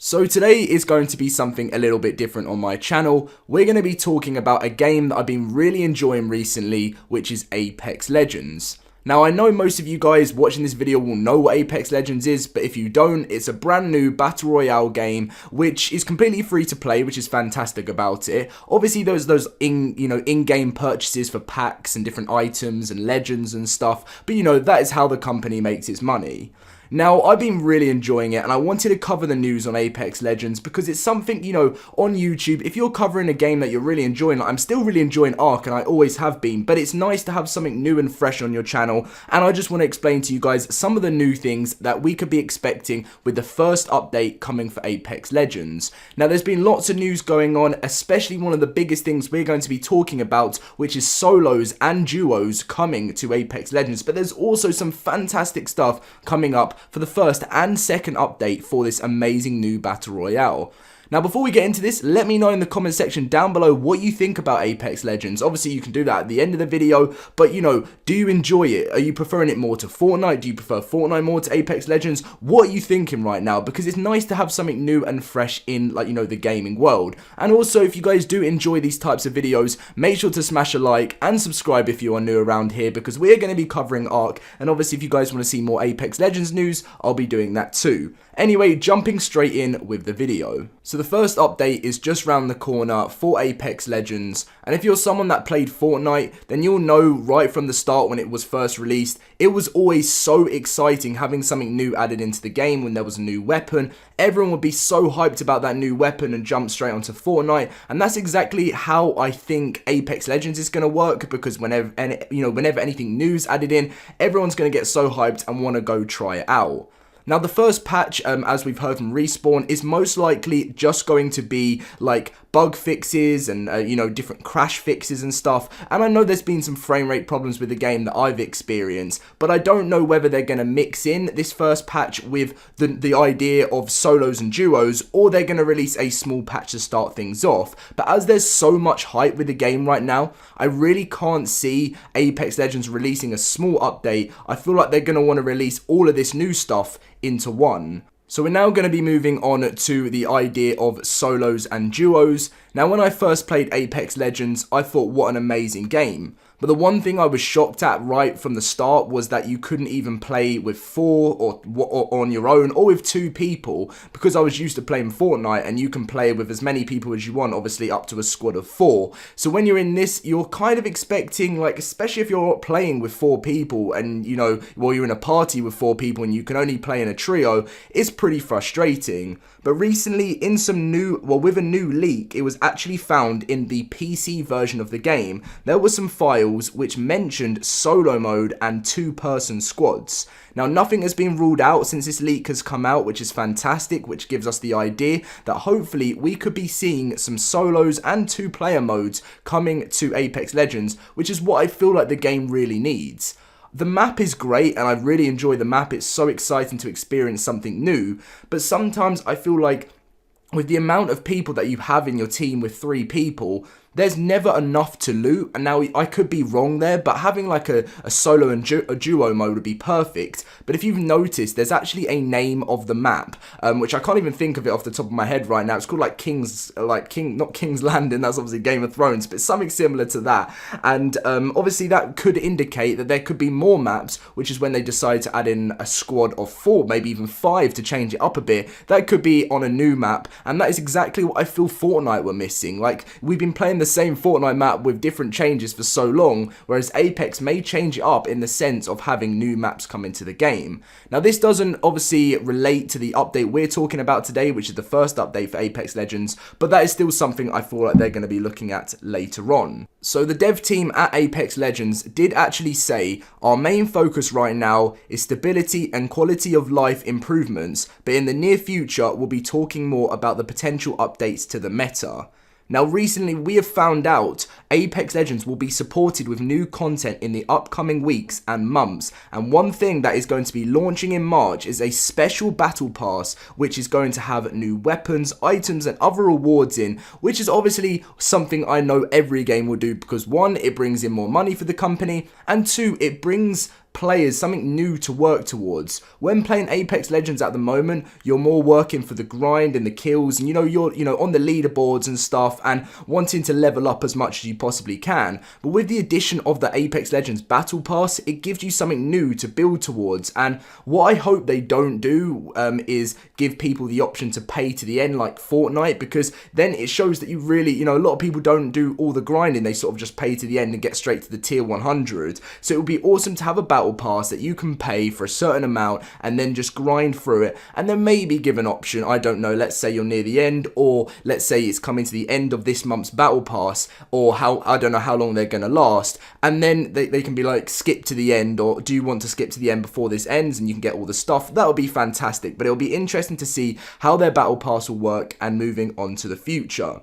So today is going to be something a little bit different on my channel. We're going to be talking about a game that I've been really enjoying recently, which is Apex Legends. Now, I know most of you guys watching this video will know what Apex Legends is, but if you don't, it's a brand new Battle Royale game, which is completely free to play, which is fantastic about it. Obviously, there's those in-game purchases for packs and different items and legends and stuff, but that is how the company makes its money. Now, I've been really enjoying it, and I wanted to cover the news on Apex Legends because it's something, on YouTube, if you're covering a game that you're really enjoying, like I'm still really enjoying Ark, and I always have been, but it's nice to have something new and fresh on your channel, and I just want to explain to you guys some of the new things that we could be expecting with the first update coming for Apex Legends. Now, there's been lots of news going on, especially one of the biggest things we're going to be talking about, which is solos and duos coming to Apex Legends, but there's also some fantastic stuff coming up for the first and second update for this amazing new Battle Royale. Now, before we get into this, let me know in the comment section down below what you think about Apex Legends. Obviously, you can do that at the end of the video, but, do you enjoy it? Are you preferring it more to Fortnite? Do you prefer Fortnite more to Apex Legends? What are you thinking right now? Because it's nice to have something new and fresh in, the gaming world. And also, if you guys do enjoy these types of videos, make sure to smash a like and subscribe if you are new around here, because we're going to be covering Ark. And obviously, if you guys want to see more Apex Legends news, I'll be doing that too. Anyway, jumping straight in with the video. So the first update is just round the corner for Apex Legends, and if you're someone that played Fortnite, then you'll know right from the start when it was first released, it was always so exciting having something new added into the game. When there was a new weapon, everyone would be so hyped about that new weapon and jump straight onto Fortnite, and that's exactly how I think Apex Legends is going to work, because whenever anything new's added in, everyone's going to get so hyped and want to go try it out. Now, the first patch, as we've heard from Respawn, is most likely just going to be like bug fixes and, different crash fixes and stuff. And I know there's been some frame rate problems with the game that I've experienced, but I don't know whether they're going to mix in this first patch with the idea of solos and duos, or they're going to release a small patch to start things off. But as there's so much hype with the game right now, I really can't see Apex Legends releasing a small update. I feel like they're going to want to release all of this new stuff into one. So we're now going to be moving on to the idea of solos and duos. Now, when I first played Apex Legends, I thought, what an amazing game. But the one thing I was shocked at right from the start was that you couldn't even play with 4 or on your own or with 2 people, because I was used to playing Fortnite and you can play with as many people as you want, obviously up to a squad of 4. So when you're in this, you're kind of expecting, especially if you're playing with 4 people and, you're in a party with 4 people and you can only play in a trio, it's pretty frustrating. But recently, with a new leak, it was actually found in the PC version of the game, there were some files which mentioned solo mode and 2-person squads. Now, nothing has been ruled out since this leak has come out, which is fantastic, which gives us the idea that hopefully we could be seeing some solos and 2-player modes coming to Apex Legends, which is what I feel like the game really needs. The map is great and I really enjoy the map. It's so exciting to experience something new, but sometimes I feel like with the amount of people that you have in your team with 3 people, there's never enough to loot. And now I could be wrong there, but having like a solo and a duo mode would be perfect. But if you've noticed, there's actually a name of the map, which I can't even think of it off the top of my head right now. It's called not King's Landing, that's obviously Game of Thrones, but something similar to that. And obviously that could indicate that there could be more maps, which is when they decide to add in a squad of 4, maybe even 5 to change it up a bit. That could be on a new map, and that is exactly what I feel Fortnite were missing. Like, we've been playing the same Fortnite map with different changes for so long, whereas Apex may change it up in the sense of having new maps come into the game. Now, this doesn't obviously relate to the update we're talking about today, which is the first update for Apex Legends, but that is still something I feel like they're going to be looking at later on. So the dev team at Apex Legends did actually say, our main focus right now is stability and quality of life improvements, but in the near future we'll be talking more about the potential updates to the meta. Now, recently we have found out Apex Legends will be supported with new content in the upcoming weeks and months, and one thing that is going to be launching in March is a special battle pass which is going to have new weapons, items and other rewards in, which is obviously something I know every game will do, because 1, it brings in more money for the company, and 2, it brings players something new to work towards. When playing Apex Legends at the moment, you're more working for the grind and the kills, and you're on the leaderboards and stuff and wanting to level up as much as you possibly can. But with the addition of the Apex Legends Battle Pass, it gives you something new to build towards. And what I hope they don't do is give people the option to pay to the end like Fortnite, because then it shows that you really, a lot of people don't do all the grinding. They sort of just pay to the end and get straight to the tier 100. So it would be awesome to have a battle pass that you can pay for a certain amount and then just grind through it, and then maybe give an option, I don't know, let's say you're near the end, or let's say it's coming to the end of this month's battle pass, or I don't know how long they're going to last, and then they can be like, skip to the end, or do you want to skip to the end before this ends, and you can get all the stuff. That would be fantastic, but it'll be interesting to see how their battle pass will work and moving on to the future.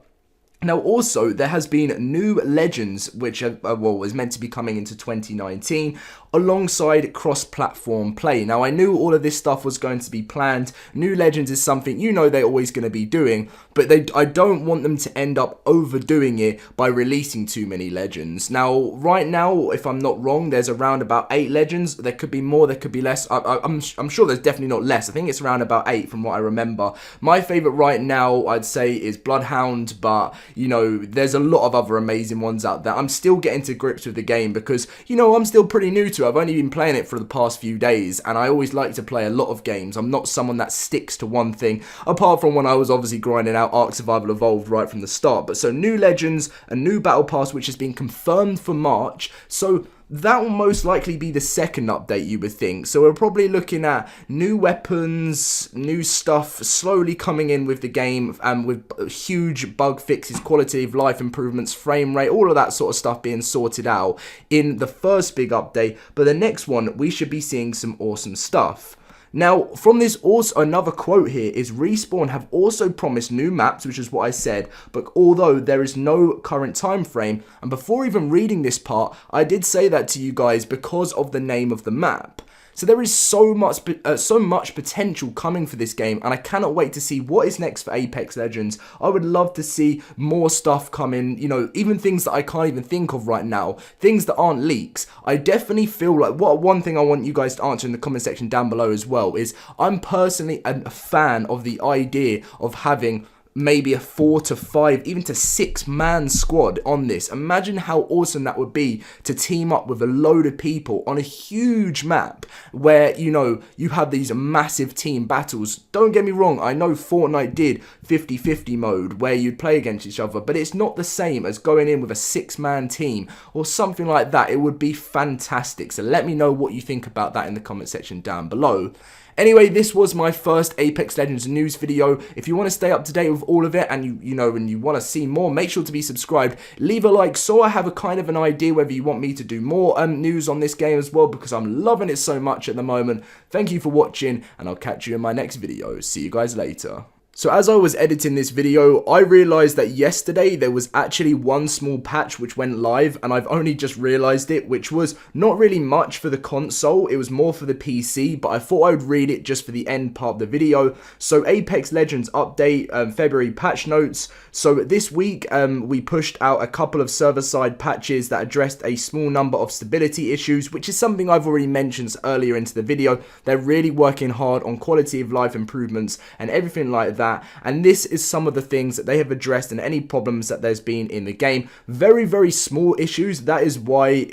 Now also, there has been new legends, which was meant to be coming into 2019, alongside cross-platform play. Now, I knew all of this stuff was going to be planned. New legends is something they're always going to be doing, but I don't want them to end up overdoing it by releasing too many legends. Now, right now, if I'm not wrong, there's around about 8 legends. There could be more, there could be less. I'm sure there's definitely not less. I think it's around about 8 from what I remember. My favorite right now, I'd say, is Bloodhound, but there's a lot of other amazing ones out there. I'm still getting to grips with the game because, I'm still pretty new to it. I've only been playing it for the past few days, and I always like to play a lot of games. I'm not someone that sticks to one thing, apart from when I was obviously grinding out Ark Survival Evolved right from the start. But so new legends, a new battle pass, which has been confirmed for March. So that will most likely be the second update, you would think. So we're probably looking at new weapons, new stuff slowly coming in with the game, and with huge bug fixes, quality of life improvements, frame rate, all of that sort of stuff being sorted out in the first big update. But the next one, we should be seeing some awesome stuff. Now, from this, also another quote here is Respawn have also promised new maps, which is what I said, but although there is no current time frame, and before even reading this part, I did say that to you guys because of the name of the map. So there is so much potential coming for this game, and I cannot wait to see what is next for Apex Legends. I would love to see more stuff come in, even things that I can't even think of right now, things that aren't leaks. I definitely feel like, one thing I want you guys to answer in the comment section down below as well is, I'm personally a fan of the idea of having maybe a 4 to 5, even to 6-man squad on this. Imagine how awesome that would be to team up with a load of people on a huge map where, you have these massive team battles. Don't get me wrong, I know Fortnite did 50-50 mode where you'd play against each other, but it's not the same as going in with a 6-man team or something like that. It would be fantastic. So let me know what you think about that in the comment section down below. Anyway, this was my first Apex Legends news video. If you want to stay up to date with all of it and you want to see more, make sure to be subscribed. Leave a like so I have a kind of an idea whether you want me to do more news on this game as well, because I'm loving it so much at the moment. Thank you for watching, and I'll catch you in my next video. See you guys later. So as I was editing this video, I realised that yesterday there was actually one small patch which went live, and I've only just realised it, which was not really much for the console, it was more for the PC, but I thought I would read it just for the end part of the video. So Apex Legends update, February patch notes. So this week we pushed out a couple of server-side patches that addressed a small number of stability issues, which is something I've already mentioned earlier into the video. They're really working hard on quality of life improvements and everything like that. And this is some of the things that they have addressed and any problems that there's been in the game. Very, very small issues. That is why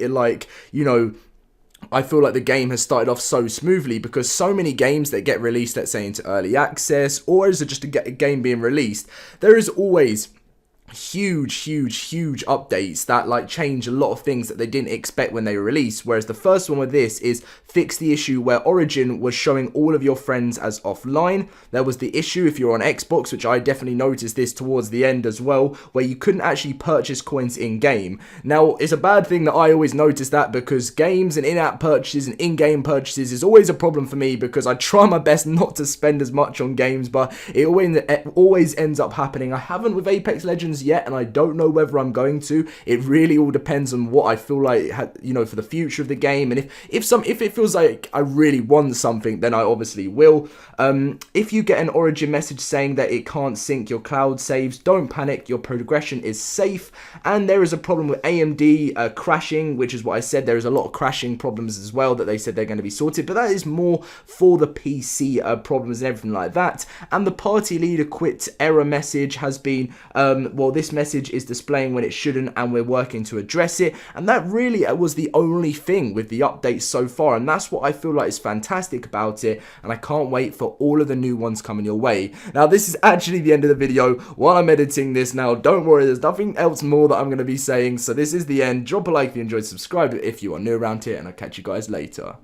I feel like the game has started off so smoothly, because so many games that get released, let's say into early access, or is it just a game being released, there is always huge updates that change a lot of things that they didn't expect when they were released. Whereas the first one with this is fix the issue where Origin was showing all of your friends as offline. There was the issue if you're on Xbox, which I definitely noticed this towards the end as well, where you couldn't actually purchase coins in game. Now it's a bad thing that I always notice that, because games and in-app purchases and in-game purchases is always a problem for me, because I try my best not to spend as much on games, but it always ends up happening. I haven't with Apex Legends as yet, and I don't know whether I'm going to. It really all depends on what I feel like, for the future of the game, and if it feels like I really want something, then I obviously will. If you get an Origin message saying that it can't sync your cloud saves, don't panic, your progression is safe, and there is a problem with AMD crashing, which is what I said. There is a lot of crashing problems as well that they said they're going to be sorted, but that is more for the PC problems and everything like that. And the party leader quit error message has been, this message is displaying when it shouldn't, and we're working to address it, and that really was the only thing with the updates so far, and that's what I feel like is fantastic about it, and I can't wait for all of the new ones coming your way. Now, this is actually the end of the video while I'm editing this now. Don't worry, there's nothing else more that I'm going to be saying, so this is the end. Drop a like if you enjoyed, subscribe if you are new around here, and I'll catch you guys later.